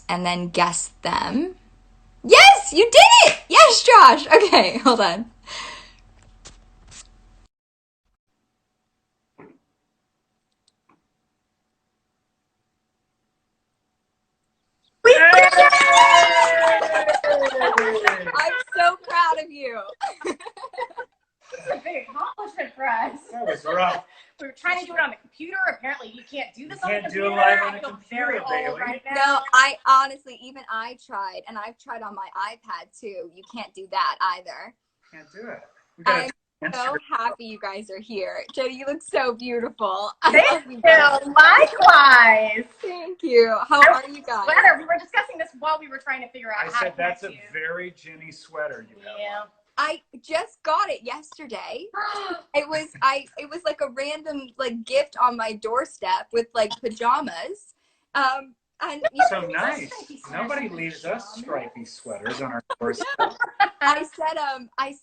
and then guess them. Yes, you did it! Yes, Josh! Okay, hold on. We did it! I'm so proud of you. This is a big accomplishment for us. That was rough. We were trying to do it on the computer. Apparently, you can't do this on the Can't computer. do it live on I a feel computer, very old Bailee. right now. No, I honestly, even I tried, and I've tried on my iPad too. You can't do that either. Can't do it. We got I'm so happy you guys are here. Jenny, you look so beautiful. Thank you. Likewise. Thank you. How are you guys? Sweater. We were discussing this while we were trying to figure out I how said to that's a connect you. very Ginny sweater you have. Yeah. I just got it yesterday. It was like a random like gift on my doorstep with like pajamas. And So nice. Nobody leaves us stripy sweaters on our doorstep. I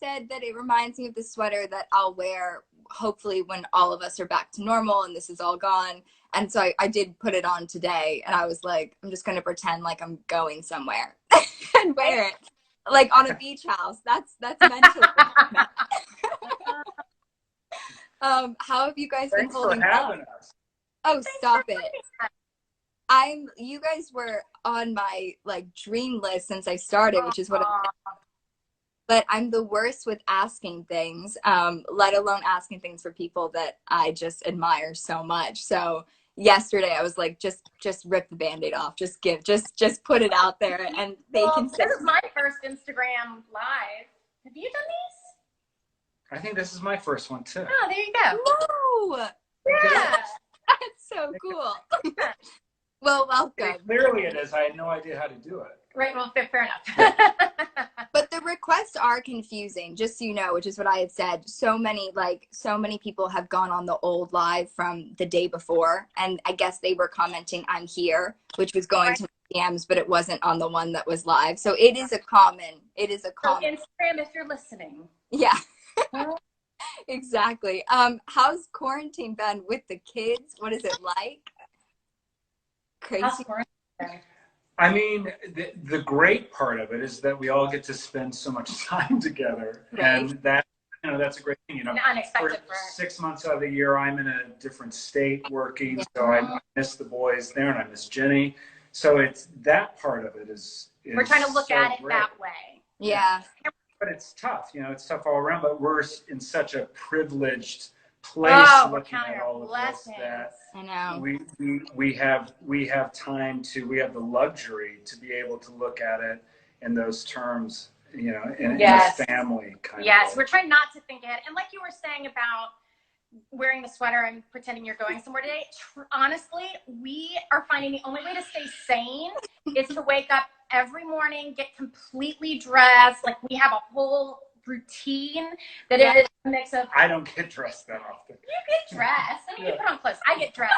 said that it reminds me of the sweater that I'll wear hopefully when all of us are back to normal and this is all gone. And so I did put it on today, and I was like, I'm just gonna pretend like I'm going somewhere and wear it. Like on a beach house. That's mentally. How have you guys been Thanks for holding having up? us. Oh, stop it. You guys were on my like dream list since I started, which is what but I'm the worst with asking things, let alone asking things for people that I just admire so much. So yesterday I was like, just rip the Band-Aid off, just put it out there, and they can say. This is my first Instagram live. Have you done these? I think this is my first one too. Oh, there you go. No, Yeah. that's so cool. Well, welcome. Clearly it is. I had no idea how to do it. Right. Well, fair enough. But the requests are confusing, just so you know, which is what I had said. So many people have gone on the old live from the day before, and I guess they were commenting I'm here, which was going to my DMs, but it wasn't on the one that was live. So it is a common. So Instagram, if you're listening. Yeah. Exactly. How's quarantine been with the kids? What is it like? Crazy. I mean, the great part of it is that we all get to spend so much time together, Right. and that that's a great thing. Unexpected for 6 months out of the year, I'm in a different state working, so I miss the boys there, and I miss Jenny. So it's that part of it is we're trying to look so at it great. that way. Yeah. But it's tough. It's tough all around. But we're in such a privileged place looking at all of this that I know. we have time to, we have the luxury to be able to look at it in those terms, in a family kind of way. We're trying not to think ahead. And like you were saying about wearing the sweater and pretending you're going somewhere today, honestly, we are finding the only way to stay sane is to wake up every morning, get completely dressed. Like we have a whole routine that is a mix of. I don't get dressed that often. You get dressed. I mean, you put on clothes. I get dressed.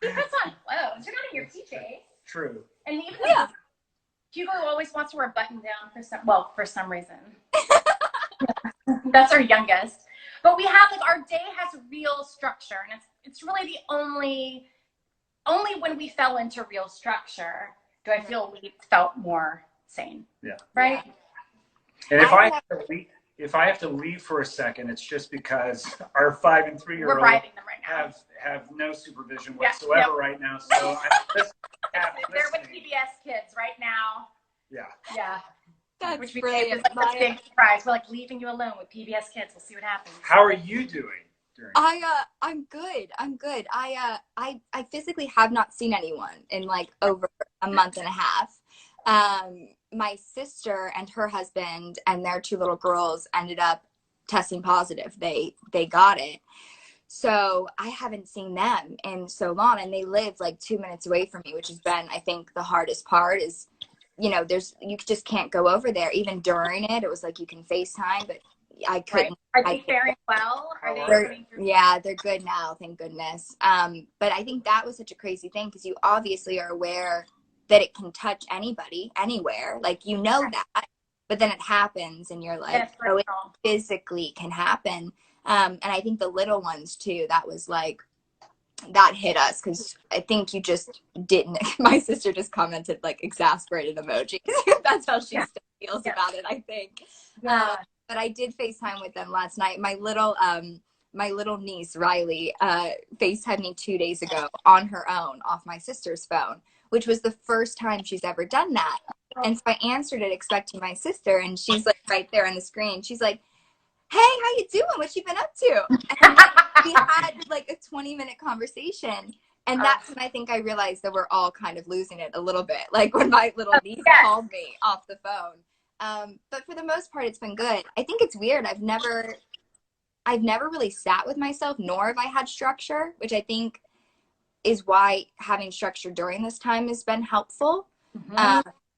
He puts on clothes. You're not in your PJs. True. And even Hugo always wants to wear a button down for some reason. That's our youngest. But we have our day has real structure, and it's really the only when we fell into real structure do I feel we felt more sane. Yeah. Right. And if I have to leave for a second, it's just because our 5 and 3-year-old we're bribing them right now. have no supervision whatsoever right now. So they're with PBS kids right now. Yeah. Yeah. That's Which brilliant. a big surprise. We're like leaving you alone with PBS kids. We'll see what happens. How are you doing? I'm good. I physically have not seen anyone in like over a month and a half. My sister and her husband and their 2 little girls ended up testing positive. They got it. So I haven't seen them in so long, and they live like 2 minutes away from me, which has been, I think, the hardest part is, you just can't go over there. Even during it, it was like you can FaceTime, but I couldn't. Right. Are they faring well? They're good now, thank goodness. But I think that was such a crazy thing because you obviously are aware that it can touch anybody, anywhere. Like, that, but then it happens and you're like, it physically can happen. And I think the little ones too, that was like, that hit us because I think you just didn't. My sister just commented like exasperated emoji. That's how she still feels about it, I think. But I did FaceTime with them last night. My little niece Riley FaceTimed me 2 days ago on her own off my sister's phone, which was the first time she's ever done that. And so I answered it expecting my sister, and she's like right there on the screen. She's like, "Hey, how you doing? What you been up to?" And we had like a 20-minute conversation. And that's when I think I realized that we're all kind of losing it a little bit. Like when my little niece called me off the phone. But for the most part, it's been good. I think it's weird. I've never really sat with myself, nor have I had structure, which I think is why having structure during this time has been helpful.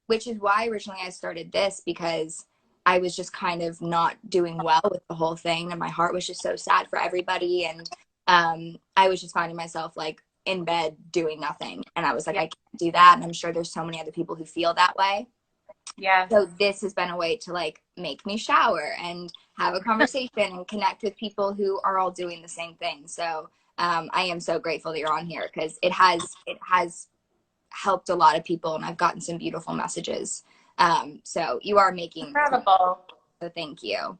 Which is why originally I started this, because I was just kind of not doing well with the whole thing, and my heart was just so sad for everybody, and I was just finding myself like in bed doing nothing, and I was like, I can't do that, and I'm sure there's so many other people who feel that way. So this has been a way to like make me shower and have a conversation and connect with people who are all doing the same thing. So I am so grateful that you're on here, because it has helped a lot of people, and I've gotten some beautiful messages. So you are making incredible. So thank you.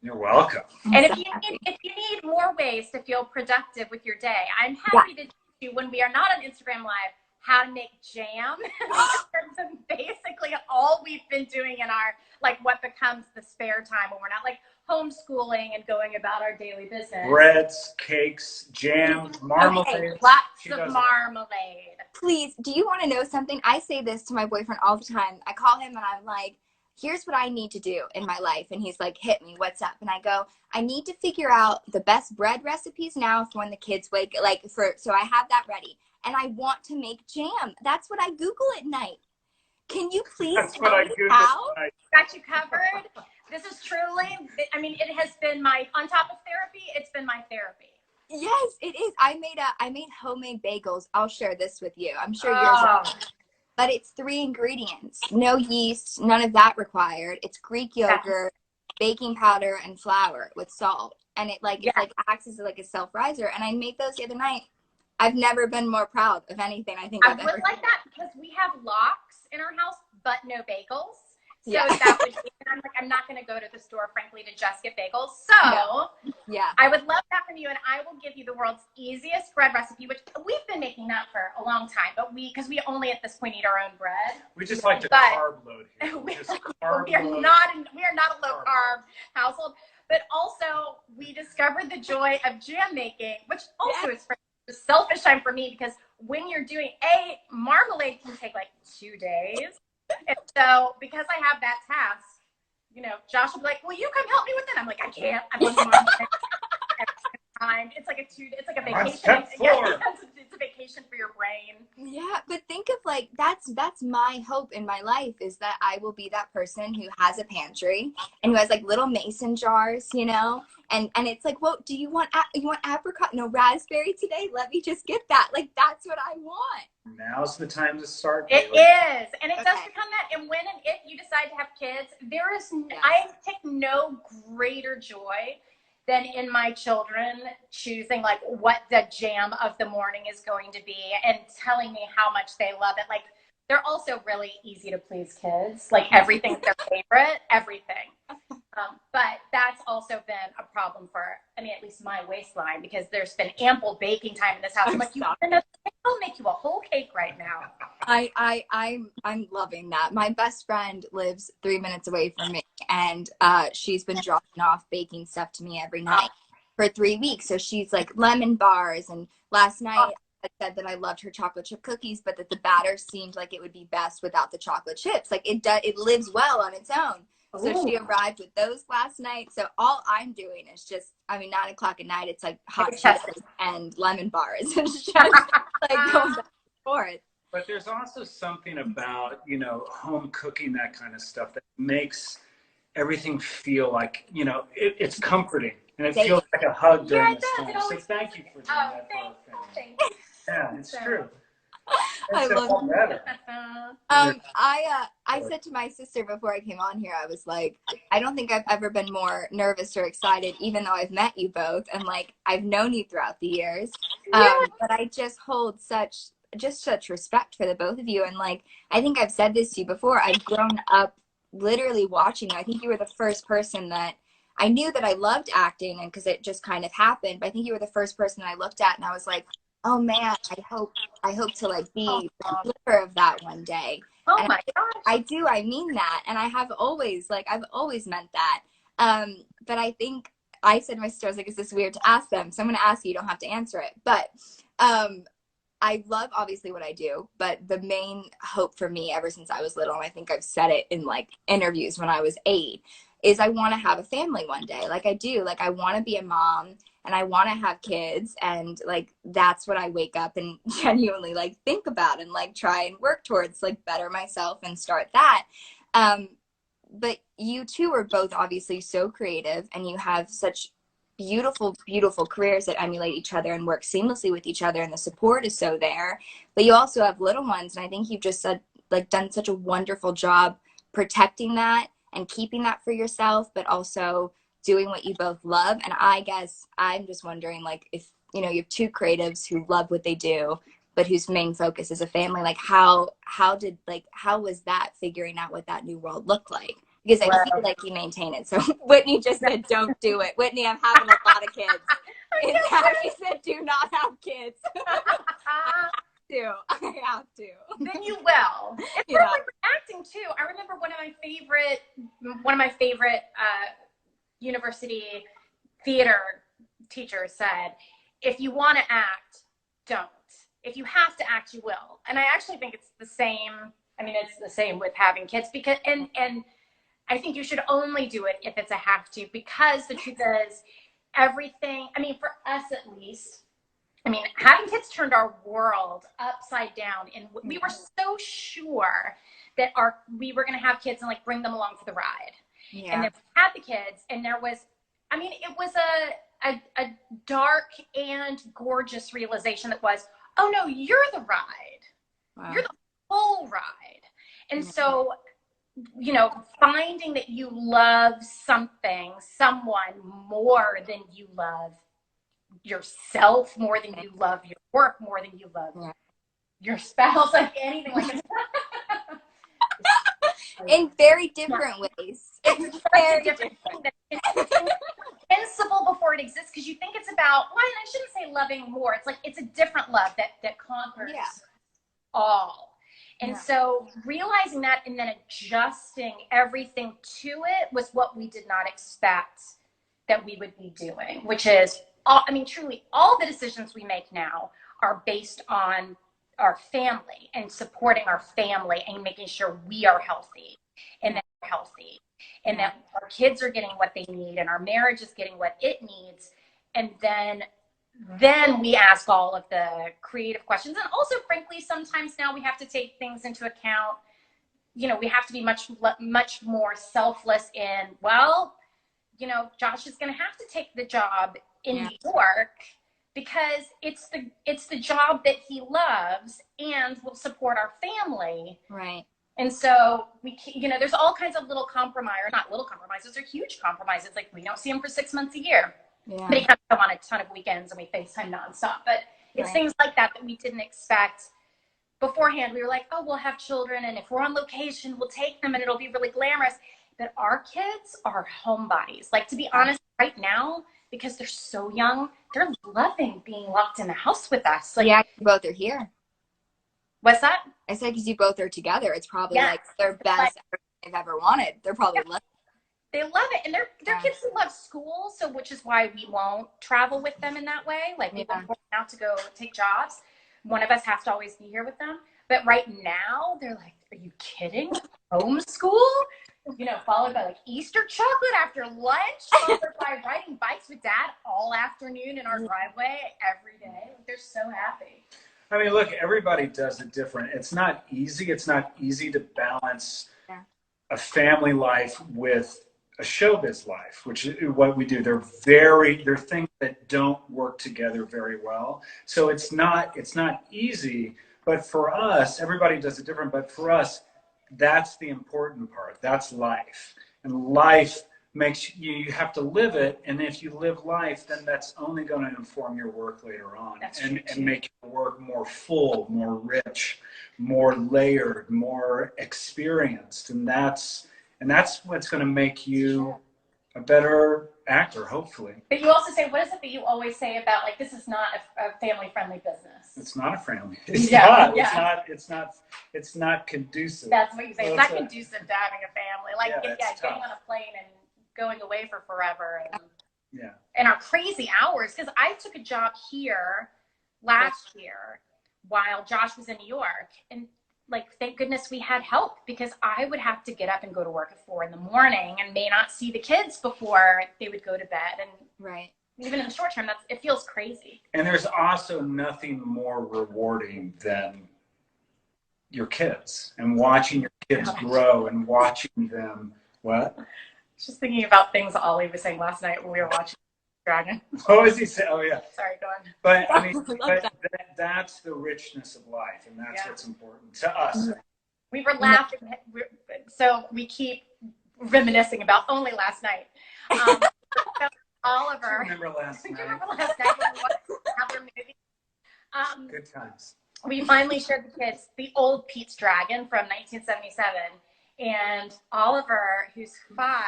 You're welcome. And if you need more ways to feel productive with your day, I'm happy to teach you when we are not on Instagram Live how to make jam. That's basically all we've been doing in our like what becomes the spare time when we're not like homeschooling and going about our daily business. Breads, cakes, jam, marmalade. Lots of marmalade. Please, do you want to know something? I say this to my boyfriend all the time. I call him and I'm like, here's what I need to do in my life. And he's like, hit me, what's up? And I go, I need to figure out the best bread recipes now for when the kids wake, so I have that ready. And I want to make jam. That's what I Google at night. Can you please tell me how? Got you covered. This is truly, I mean, it has been on top of therapy, it's been my therapy. Yes, it is. I made homemade bagels. I'll share this with you. I'm sure yours are. But it's 3 ingredients. No yeast, none of that required. It's Greek yogurt, baking powder, and flour with salt. And it acts as like a self-riser. And I made those the other night. I've never been more proud of anything I think I've ever done. Like that because we have lox in our house, but no bagels. So that would be, and I'm like, I'm not going to go to the store, frankly, to just get bagels. So I would love that from you, and I will give you the world's easiest bread recipe, which we've been making that for a long time, but because we only at this point eat our own bread. We just like to carb load here. We are not a low carb household, but also we discovered the joy of jam making, which also is a selfish time for me, because when you're doing marmalade can take like 2 days. And so, because I have that task, Josh will be like, "Will you come help me with it?" I'm like, "I can't. I'm on the market." It's like a vacation. It's a vacation for your brain. Yeah, but think of like that's my hope in my life, is that I will be that person who has a pantry and who has like little mason jars, and it's like, well, do you want apricot? No, raspberry today? Let me just get that. Like, that's what I want. Now's the time to start. It is, and it does become that. And when and if you decide to have kids, I take no greater joy than in my children choosing like what the jam of the morning is going to be and telling me how much they love it. Like, they're also really easy to please kids. Like, everything's their favorite, everything. But that's also been a problem for, at least my waistline, because there's been ample baking time in this house. I'm like, I'll make you a whole cake right now. I'm loving that. My best friend lives 3 minutes away from me, and she's been dropping off baking stuff to me every night for 3 weeks. So she's like lemon bars, and last night I said that I loved her chocolate chip cookies, but that the batter seemed like it would be best without the chocolate chips. Like, it lives well on its own. So she arrived with those last night. So all I'm doing is just, 9 o'clock at night, it's like hot Cheetos and lemon bars. It's just like going back and forth. But there's also something about, home cooking, that kind of stuff, that makes everything feel like, it's comforting. And it feels like a hug during this time. So thank you for doing that for our family. Yeah, it's true. I love it. I said to my sister before I came on here, I was like, I don't think I've ever been more nervous or excited, even though I've met you both and like I've known you throughout the years. Yeah. But I just hold such respect for the both of you. And like, I think I've said this to you before. I've grown up literally watching you. I think you were the first person that I knew that I loved acting, and because it just kind of happened. But I think you were the first person that I looked at and I was like, oh man, I hope to like be the flipper of that one day. Oh And my gosh. I do, I mean that. And I've always meant that. But I think I said to my sister, I was like, is this weird to ask them? So I'm going to ask you, you don't have to answer it. But I love obviously what I do, but the main hope for me ever since I was little, and I think I've said it in like interviews when I was 8, is I want to have a family one day. Like I do, like I want to be a mom and I want to have kids, and like that's what I wake up and genuinely like think about and like try and work towards, like better myself and start that. Um, but you two are both obviously so creative, and you have such beautiful, beautiful careers that emulate each other and work seamlessly with each other, and the support is so there. But you also have little ones, and I think you've just said like done such a wonderful job protecting that and keeping that for yourself, but also doing what you both love. And I guess I'm just wondering, like, if you have two creatives who love what they do but whose main focus is a family, like how was that figuring out what that new world looked like? Because I feel like you maintain it. So Whitney just said, don't do it. Whitney, I'm having a lot of kids. And now she said, do not have kids. I have to. Then you will. It's Yeah. like acting too. I remember one of my favorite university theater teachers said, if you want to act, don't. If you have to act, you will. And I actually think it's the same. I mean, it's the same with having kids, because and I think you should only do it if it's a have to, because the truth is everything, I mean, for us at least, I mean, having kids turned our world upside down, and we were so sure that we were going to have kids and like bring them along for the ride. Yeah. And then we had the kids, and there was, I mean, it was a dark and gorgeous realization that was, oh no, you're the ride. Wow. You're the whole ride. And so, finding that you love someone more than you love yourself, more than you love your work, more than you love your spouse, like anything like that. In very different ways. It's very different. It's invincible before it exists, because you think it's about, I shouldn't say loving more. It's like, it's a different love that conquers all. And so realizing that and then adjusting everything to it was what we did not expect that we would be doing, which is, truly all the decisions we make now are based on our family and supporting our family and making sure we are healthy and that we're healthy and that our kids are getting what they need and our marriage is getting what it needs. And then we ask all of the creative questions. And also, frankly, sometimes now we have to take things into account. We have to be much more selfless in, Josh is going to have to take the job in New York because it's the job that he loves and will support our family. Right. And so there's all kinds of little not little compromises, they're huge compromises. Like, we don't see him for 6 months a year. Yeah. But he comes home on a ton of weekends and we FaceTime nonstop. But it's things like that we didn't expect beforehand. We were like, oh, we'll have children, and if we're on location, we'll take them and it'll be really glamorous. But our kids are homebodies. Like, to be honest, right now, because they're so young, they're loving being locked in the house with us. Like, yeah, you both are here. What's that? I said, because you both are together. It's probably like their best they've ever wanted. They're probably loving it. They love it. And they're kids who love school, so which is why we won't travel with them in that way. Like, we won't go out to go take jobs. One of us has to always be here with them. But right now, they're like, are you kidding? Homeschool? Followed by like Easter chocolate after lunch, followed by riding bikes with Dad all afternoon in our driveway every day. They're so happy. I mean, look, everybody does it different. It's not easy. It's not easy to balance a family life with a showbiz life, which is what we do. They're things that don't work together very well. So it's not easy, but for us, everybody does it different. But for us, that's the important part. That's life. And life makes you have to live it. And if you live life, then that's only going to inform your work later on, and make your work more full, more rich, more layered, more experienced. And that's what's going to make you a better actor, hopefully. But you also say, what is it that you always say about, like, this is not a family-friendly business? It's not a family. It's not conducive. That's what you say. It's not conducive to having a family. Like, getting on a plane and going away for forever. And our crazy hours. Because I took a job here last year while Josh was in New York. And, like, thank goodness we had help, because I would have to get up and go to work at 4 a.m. and may not see the kids before they would go to bed. And even in the short term, it feels crazy. And there's also nothing more rewarding than your kids and watching your kids grow and watching them. What? Just thinking about things Ollie was saying last night when we were watching Dragon. What was he saying? Oh, yeah. Sorry, go on. But I mean, that's the richness of life, and that's what's important to us. We were laughing, so we keep reminiscing about only last night. Oliver. I remember last night. Remember last night when we watched another movie? Good times. We finally showed the kids the old Pete's Dragon from 1977, and Oliver, who's 5,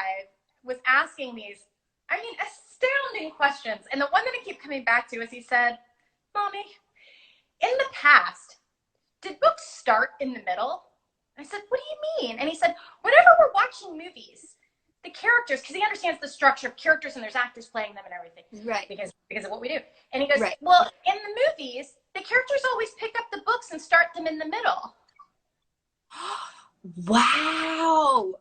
was asking these, astounding questions. And the one that I keep coming back to is he said, "Mommy, in the past, did books start in the middle?" I said, "What do you mean?" And he said, "Whenever we're watching movies, the characters," because he understands the structure of characters and there's actors playing them and everything, right? Because of what we do. And he goes, "Well, in the movies, the characters always pick up the books and start them in the middle." Wow,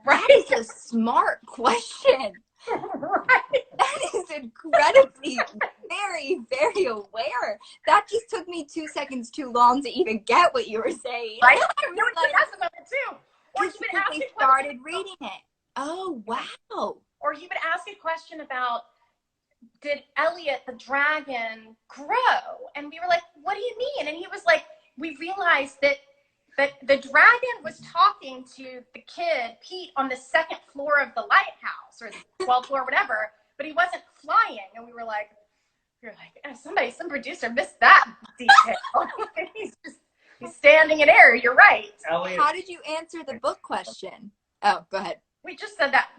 right? That is a smart question. Right. That is incredibly very, very aware. That just took me 2 seconds too long to even get what you were saying. Right? No, that's about it too. Or he would ask started reading it. Oh, wow. Or he would ask a question about, did Elliot the dragon grow? And we were like, "What do you mean?" And he was like, "We realized that the dragon was talking to the kid, Pete, on the 2nd floor of the lighthouse, or the 12th floor, whatever, but he wasn't flying." And we were like, some producer missed that detail. he's standing in air. You're right. Elliot. How did you answer the book question? Oh, go ahead. We just said that,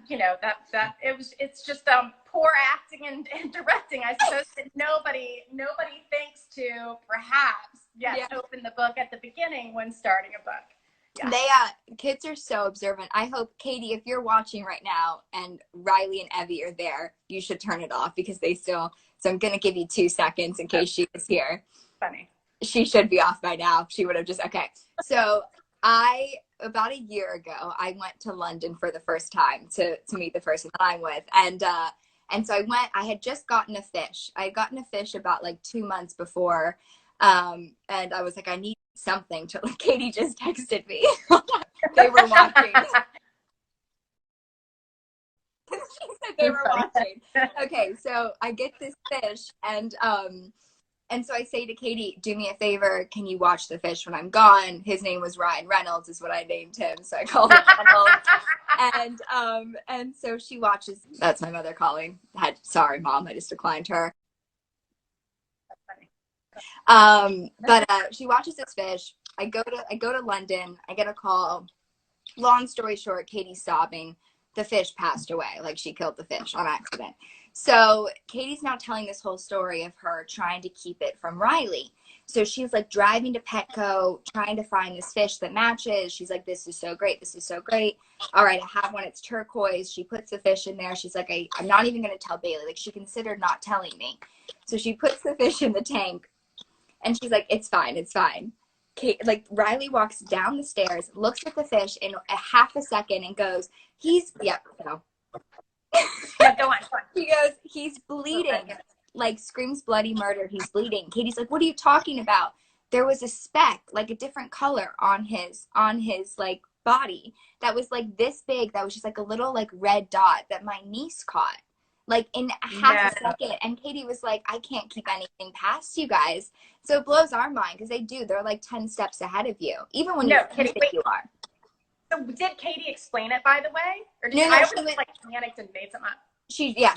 that it's just poor acting and directing, I suppose, that nobody thinks to perhaps open the book at the beginning when starting a book. Yeah. They kids are so observant. I hope, Katie, if you're watching right now and Riley and Evie are there, you should turn it off, because they still. So I'm gonna give you 2 seconds in case she is here. Funny. She should be off by now. She would have just So about a year ago, I went to London for the first time to meet the person that I'm with, and so I went. I had just gotten a fish. I had gotten a fish about like 2 months before, and I was like, I need something to. Katie just texted me. They were watching. She said they were watching. Okay, so I get this fish, and so I say to Katie, "Do me a favor, can you watch the fish when I'm gone?" His name was Ryan Reynolds, is what I named him, so I called him Reynolds. And so she watches. That's my mother calling. Sorry, Mom, I just declined her. But she watches this fish. I go to London. I get a call. Long story short, Katie's sobbing. The fish passed away. Like, she killed the fish on accident. So Katie's now telling this whole story of her trying to keep it from Riley. So she's like driving to Petco, trying to find this fish that matches. She's like, "This is so great. This is so great. All right, I have one. It's turquoise." She puts the fish in there. She's like, I'm not even going to tell Bailee. Like, she considered not telling me. So she puts the fish in the tank, and she's like, "It's fine. It's fine." Riley walks down the stairs, looks at the fish in a half a second, and goes, Yeah, go on. He goes, "He's bleeding." Like, screams bloody murder. He's bleeding. Katie's like, "What are you talking about?" There was a speck, like a different color on his like body that was like this big. That was just like a little like red dot that my niece caught. Like, in half a second. And Katie was like, "I can't keep anything past you guys." So it blows our mind, because they're like 10 steps ahead of you, even when you think that you are. So did Katie explain it, by the way? Or did No, I she was like panicked and made something up?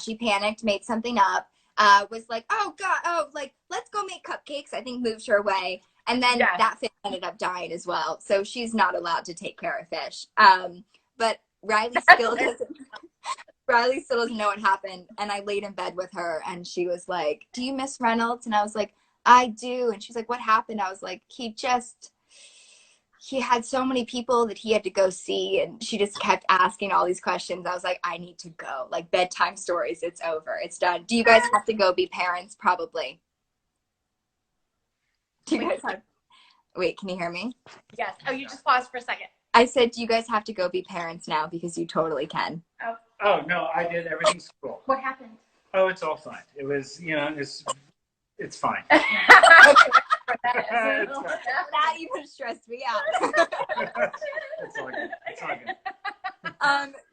She panicked, made something up, was like, oh God, oh, like, let's go make cupcakes, I think moved her away. And then that fish ended up dying as well. So she's not allowed to take care of fish. But Riley still doesn't know what happened. And I laid in bed with her and she was like, do you miss Reynolds? And I was like, I do. And she's like, what happened? I was like, he had so many people that he had to go see, and she just kept asking all these questions. I was like, I need to go. Like, bedtime stories, it's over. It's done. Do you guys have to go be parents? Probably. Do you guys have... Wait, can you hear me? Yes. Oh, you just paused for a second. I said, do you guys have to go be parents now? Because you totally can. Oh no, I did. Everything's cool. What happened? Oh, it's all fine. It was, it's fine. That even stressed me out. It's all good. It's all good.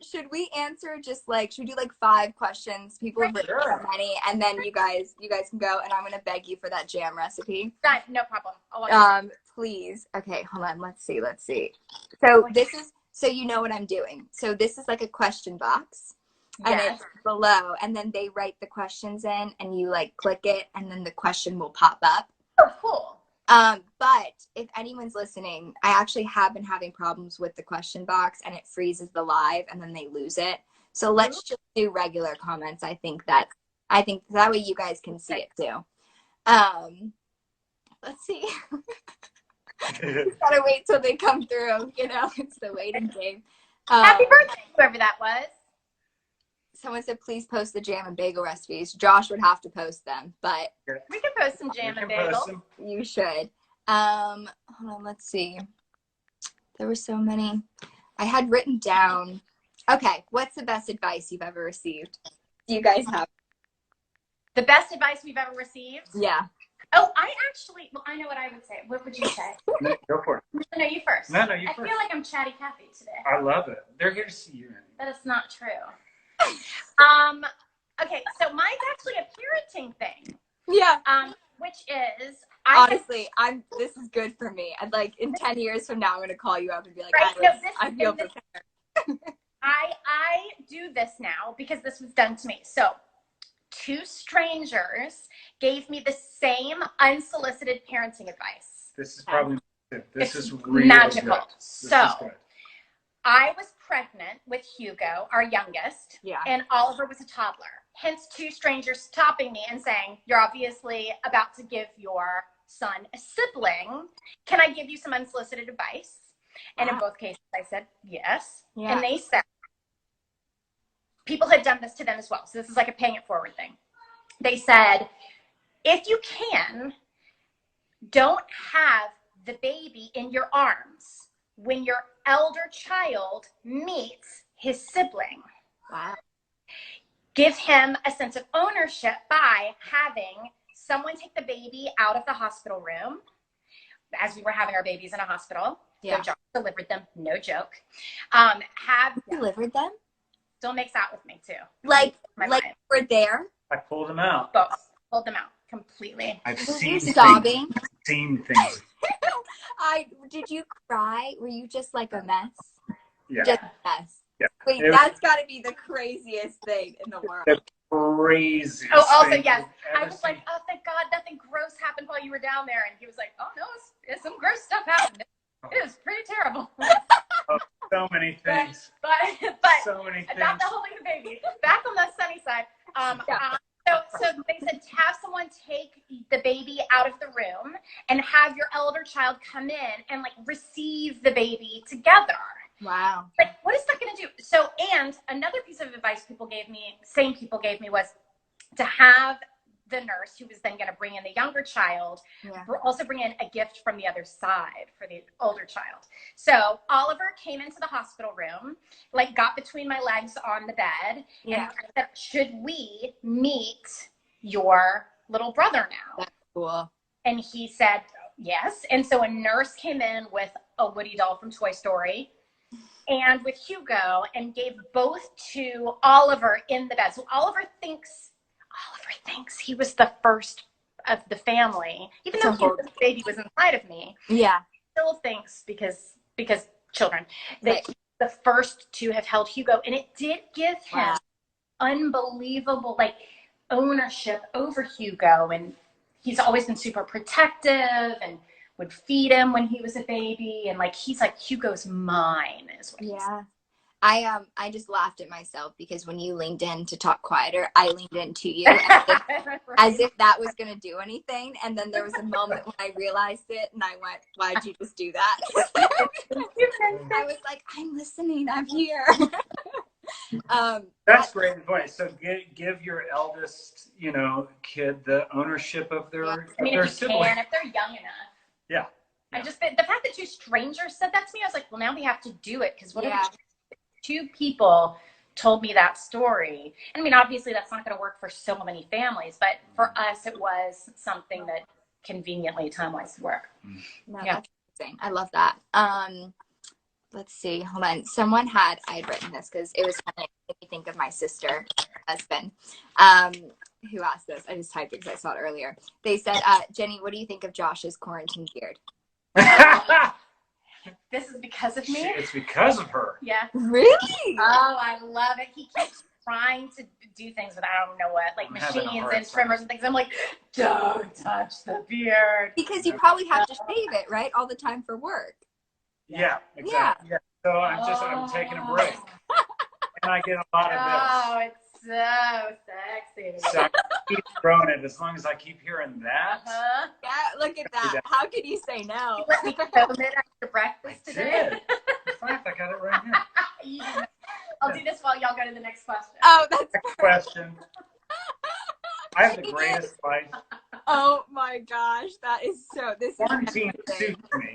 Should we answer should we do like 5 questions? People have written so many, and then you guys can go, and I'm gonna beg you for that jam recipe. No problem. Please. Okay, hold on. Let's see. So you know what I'm doing. So this is like a question box. And it's below, and then they write the questions in, and you like click it, and then the question will pop up. Oh, cool. But if anyone's listening, I actually have been having problems with the question box, and it freezes the live, and then they lose it. So let's just do regular comments. I think that way you guys can see it too. Let's see. Just gotta wait till they come through. It's the waiting game. Happy birthday, whoever that was. Someone said, please post the jam and bagel recipes. Josh would have to post them, but we can post some jam and bagel. You should. Hold on, let's see. There were so many. I had written down. Okay, what's the best advice you've ever received? Do you guys have? The best advice we've ever received? Yeah. Oh, I know what I would say. What would you say? No, go for it. No, you first. No, you first. I feel like I'm chatty Cathy today. I love it. They're here to see you. That is not true. Okay, so mine's actually a parenting thing. Yeah. Which is honestly, this is good for me. I'd like in 10 years from now I'm gonna call you up and be like, I feel prepared. I do this now because this was done to me. So 2 strangers gave me the same unsolicited parenting advice. This is probably this is really magical. So I was pregnant with Hugo, our youngest, and Oliver was a toddler. Hence 2 strangers stopping me and saying, you're obviously about to give your son a sibling. Can I give you some unsolicited advice? And in both cases, I said, yes. Yeah. And they said, people had done this to them as well. So this is like a paying it forward thing. They said, if you can, don't have the baby in your arms when your elder child meets his sibling. Wow. Give him a sense of ownership by having someone take the baby out of the hospital room, as we were having our babies in a hospital. Yeah. So Josh delivered them, no joke. Delivered them? Still makes out with me too. Like we're there? I pulled them out. Both. Pulled them out completely. I've seen sobbing. Seen things. Did you cry? Were you just like a mess? Yeah. Just a mess. Yeah. Wait, that's got to be the craziest thing in the world. The craziest. Oh, also, yes. I was like, oh, thank God, nothing gross happened while you were down there. And he was like, oh, no, it's some gross stuff happened. It was pretty terrible. Oh, so many things. But so many things. Not the holding the baby. Back on the sunny side. So they said have someone take the baby out of the room and have your elder child come in and like receive the baby together. Wow. Like, what is that going to do? So, and another piece of advice people gave me was to have the nurse who was then going to bring in the younger child, also bring in a gift from the other side for the older child. So Oliver came into the hospital room, like got between my legs on the bed, and I said, should we meet your little brother now? That's cool. And he said, yes. And so a nurse came in with a Woody doll from Toy Story and with Hugo and gave both to Oliver in the bed. So Oliver thinks he was the first of the family, even though the baby was inside of me. Yeah. Still thinks because children, that he's the first to have held Hugo. And it did give him unbelievable, like, ownership over Hugo. And he's always been super protective and would feed him when he was a baby. And like, he's like, Hugo's mine, is what he's like. I just laughed at myself because when you leaned in to talk quieter, I leaned in to you as if that was going to do anything. And then there was a moment when I realized it and I went, why'd you just do that? I was like, I'm listening. I'm here. That's great advice. So give your eldest, kid the ownership of their, I mean, if you can, if they're young enough. Yeah. I just, the fact that two strangers said that to me, I was like, well, now we have to do it. Because what if two people told me that story? I mean, obviously that's not going to work for so many families, but for us, it was something that conveniently time-wise work. No, that's amazing. I love that. Let's see. Hold on. I had written this because it was funny. It made me think of my sister, husband, who asked this. I just typed it because I saw it earlier. They said, Jenny, what do you think of Josh's quarantine beard? This is because of me? It's because of her. Yeah. Really? Oh, I love it. He keeps trying to do things with, I don't know what, like machines and trimmers and things. I'm like, don't touch the beard. Because you probably have to shave it, right? All the time for work. Yeah, exactly. Yeah. So I'm taking a break. And I get a lot of this. Oh, it's so sexy. So I keep growing it as long as I keep hearing that. Yeah, look at that. How can you say no? You let me film it after breakfast today. Did. In fact, I got it right here. I'll do this while y'all go to the next question. Oh, that's next question. I have the greatest life. Oh my gosh, this quarantine is suits me.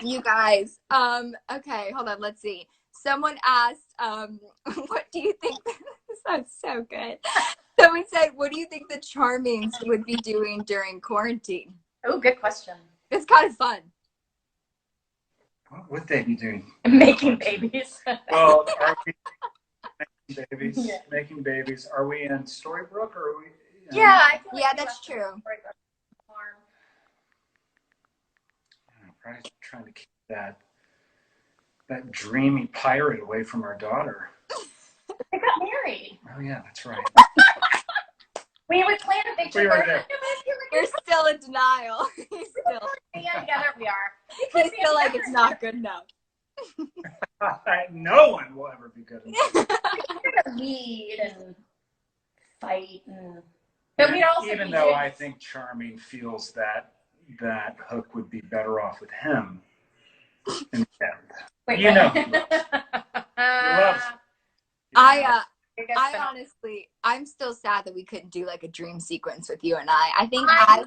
You guys, okay, hold on, let's see. Someone asked, what do you think, this sounds so good. Someone said, what do you think the Charmings would be doing during quarantine? Oh, good question. It's kind of fun. What would they be doing? Making babies. Well, are we making babies? Yeah. Making babies. Are we in Storybrooke or are we? Yeah, I feel like that's true. I'm probably trying to keep that dreamy pirate away from our daughter. They got married. Oh yeah, that's right. We would plan a picture. We were there. You're still in denial. Yeah, together we are. You feel like it's not good enough. No one will ever be good enough. We're gonna lead and fight, but we'd also even though I think Charming feels that Hook would be better off with him in the end. Wait, you know, he loves. I honestly, I'm still sad that we couldn't do like a dream sequence with you and I. I think I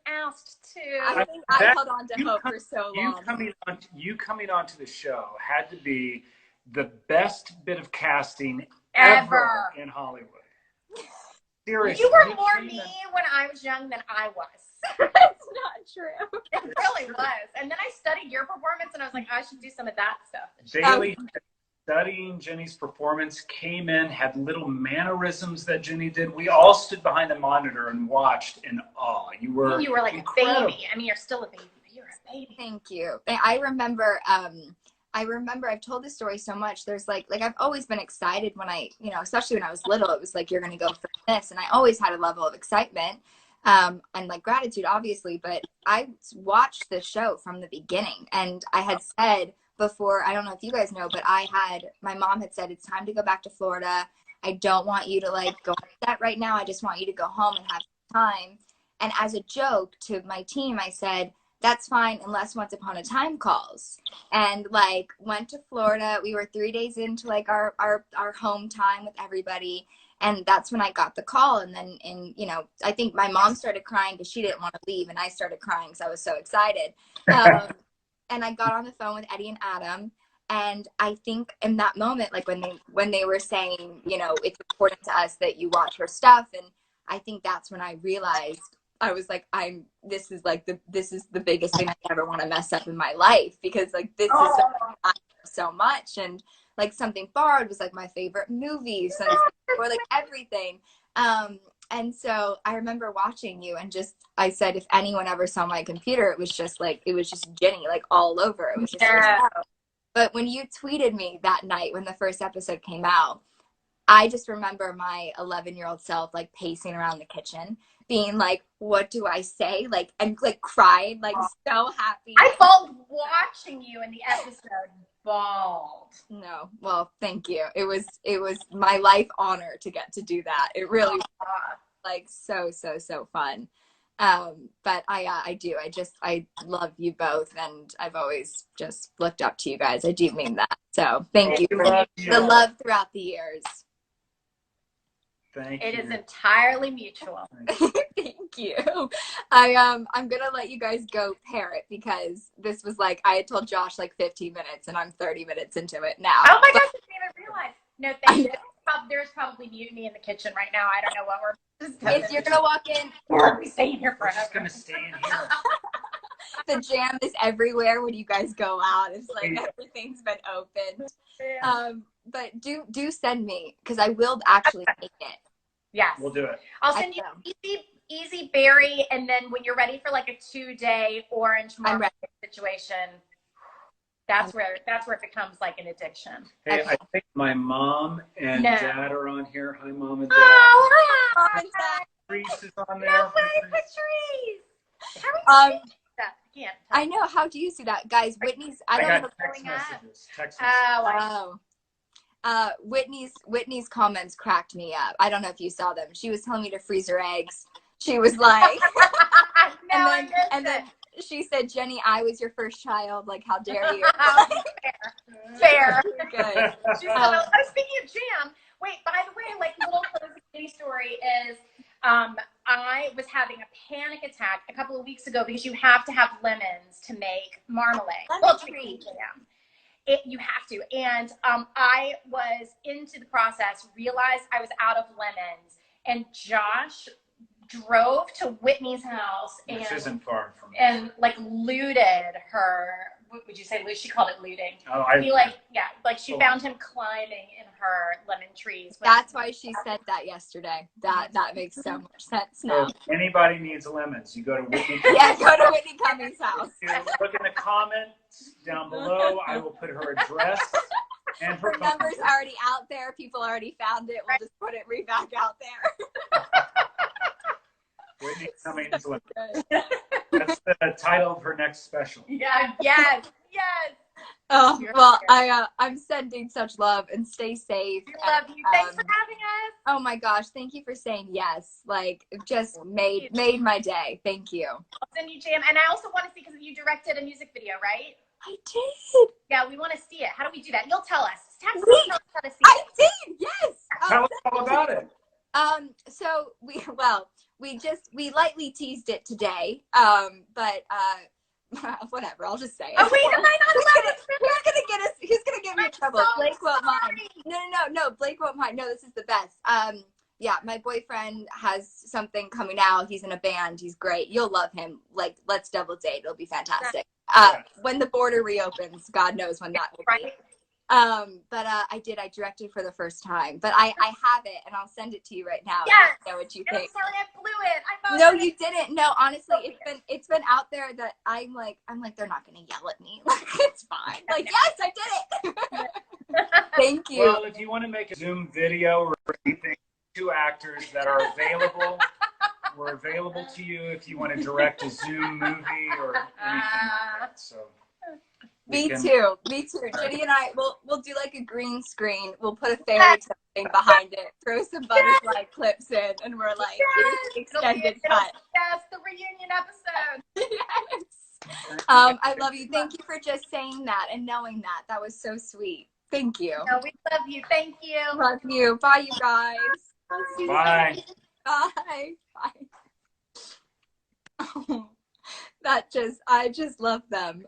asked too. I think I held on to hope for so long. You coming onto the show had to be the best bit of casting ever in Hollywood. Seriously. You were more me when I was young than I was. That's not true. It really was. And then I studied your performance and I was like, I should do some of that stuff. Bailee, studying Jenny's performance, came in, had little mannerisms that Jenny did. We all stood behind the monitor and watched in awe. You were like incredible. A baby. I mean, you're still a baby, but you're a baby. Thank you. I remember I've told this story so much. There's like I've always been excited when especially when I was little, it was like, you're going to go for this. And I always had a level of excitement and like gratitude, obviously. But I watched the show from the beginning. And I had said before, I don't know if you guys know, but my mom had said, it's time to go back to Florida. I don't want you to like go on set right now. I just want you to go home and have time. And as a joke to my team, I said, that's fine unless Once Upon a Time calls. And like went to Florida. We were 3 days into like our home time with everybody. And that's when I got the call. And then I think my mom started crying because she didn't want to leave. And I started crying because I was so excited. And I got on the phone with Eddie and Adam. And I think in that moment, like when they were saying, it's important to us that you watch her stuff. And I think that's when I realized, I was like, this is the biggest thing I ever want to mess up in my life, because like this is something I love so much. And like Something Borrowed was like my favorite movies, or like everything. And so I remember watching you and just, I said, if anyone ever saw my computer, it was just Ginny, like all over. It was just, but when you tweeted me that night when the first episode came out, I just remember my 11-year-old self like pacing around the kitchen, being like, what do I say? Like, and like cried, like so happy. I bawled watching you in the episode. Bawled. No, well, thank you. It was my life honor to get to do that. It really was like so fun. But I do. I love you both, and I've always just looked up to you guys. I do mean that. So thank you for the love throughout the years. Thank you. It is entirely mutual. Thank you. I'm gonna let you guys go parrot, because this was like, I had told Josh like 15 minutes and I'm 30 minutes into it now. Oh my gosh, I didn't even realize. No, thank you. There's probably mutiny in the kitchen right now. I don't know what we're. If you're gonna walk in, we're staying here forever. We're just gonna stay in here. The jam is everywhere when you guys go out. It's like everything's been opened. But do send me, because I will actually make it. Yes, we'll do it. I'll send you easy berry, and then when you're ready for like a 2-day orange marmalade situation, that's where it becomes like an addiction. Hey, I think my mom and dad are on here. Hi, Mom and Dad. Oh, hi, Mom and Dad. Patrice is on there. No way, Patrice. How are you that? I know. How do you see that, guys? Whitney's. I don't know. Text messages. Whitney's comments cracked me up. I don't know if you saw them. She was telling me to freeze her eggs. She was like, and then she said, Jenny, I was your first child. Like, how dare you? Fair. Good. She said, oh, speaking of jam, wait, by the way, like, little crazy story is, I was having a panic attack a couple of weeks ago because you have to have lemons to make marmalade. To make jam. You have to. And I was into the process, realized I was out of lemons, and Josh drove to Whitney's house, which isn't far from and like looted her. What would you say? She called it looting. Oh, she found him climbing in her lemon trees. That's why she said that yesterday. That makes so much sense now. So if anybody needs lemons, you go to Whitney. Yeah, go to Whitney Cummings' house. If you look in the comments down below, I will put her address and her number's already out there. People already found it. We'll just put it right back out there. Whitney Cummings lemons. That's the title of her next special. Yeah. Yes. Oh, well, I'm sending such love, and stay safe. We love you. Thanks for having us. Oh my gosh, thank you for saying yes. Like, just made my day. Thank you. I'll send you jam, and I also want to see, because you directed a music video, right? I did. Yeah, we want to see it. How do we do that? You'll tell us. Tell us how to see it. I did. Yes. Tell us all about it. So we lightly teased it today. But whatever, I'll just say it. Oh wait, am I not allowed to? Who's gonna get me in trouble? Blake won't mind. No, Blake won't mind. No, this is the best. Yeah, my boyfriend has something coming out. He's in a band. He's great. You'll love him. Like, let's double date. It'll be fantastic. When the border reopens, God knows when that will be. But I directed for the first time, but I have it, and I'll send it to you right now. Yes. Know what you think. I'm sorry, I blew it. I thought no, you didn't. No, honestly, it's been out there that I'm like, they're not gonna yell at me. Like, it's fine. Like, yes, I did it. Thank you. Well, if you want to make a Zoom video or anything, 2 actors that are available. We're available to you if you want to direct a Zoom movie or anything like that. So. Me too. Ginny and I, we'll do like a green screen. We'll put a fairy tale thing behind it, throw some butterfly clips in, and we're like, extended cut. Yes, the reunion episode. Yes. I love you. Thank you for just saying that and knowing that. That was so sweet. Thank you. No, we love you. Thank you. Love you. Bye, you guys. Bye. Bye. Bye. Oh, I just love them.